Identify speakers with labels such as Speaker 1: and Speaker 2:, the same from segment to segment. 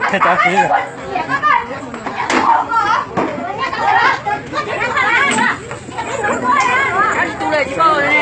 Speaker 1: 太着急了。
Speaker 2: 都来几包人呢？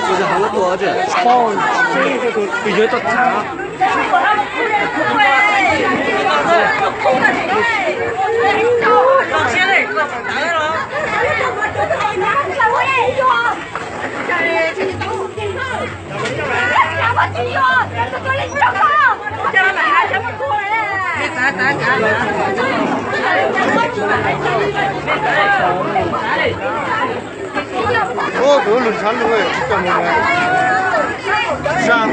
Speaker 1: 就是很多的，包这个比较的长。哦，这轮船路哎，干嘛呢？上路。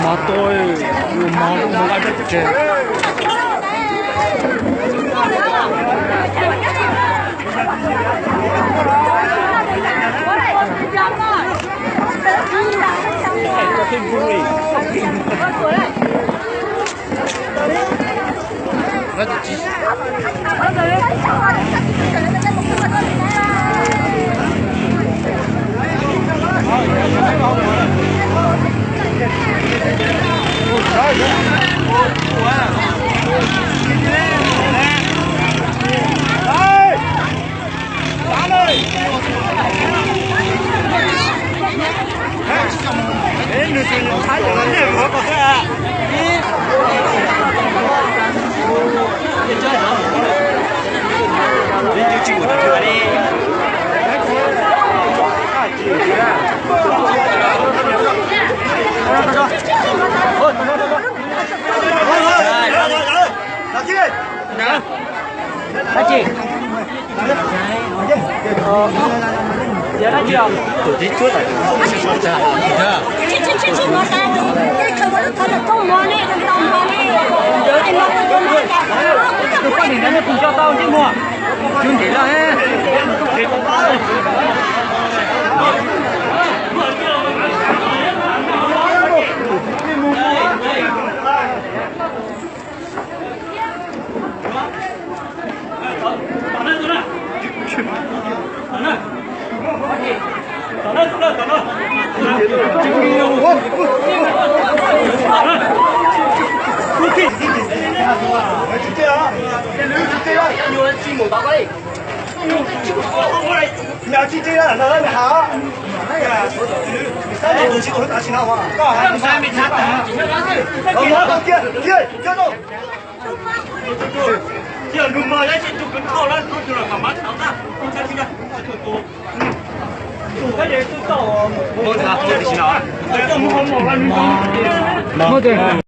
Speaker 1: 马多哎，马来的这。那就继续。
Speaker 3: 苗记这样，那你好。哎呀，你三点多去我打起来话，干啥？你还没查的？我接着。这路马来去就跟靠了，出去了，干嘛吵的？听着，多。快点就到哦。我这里行了啊。这么好嘛，你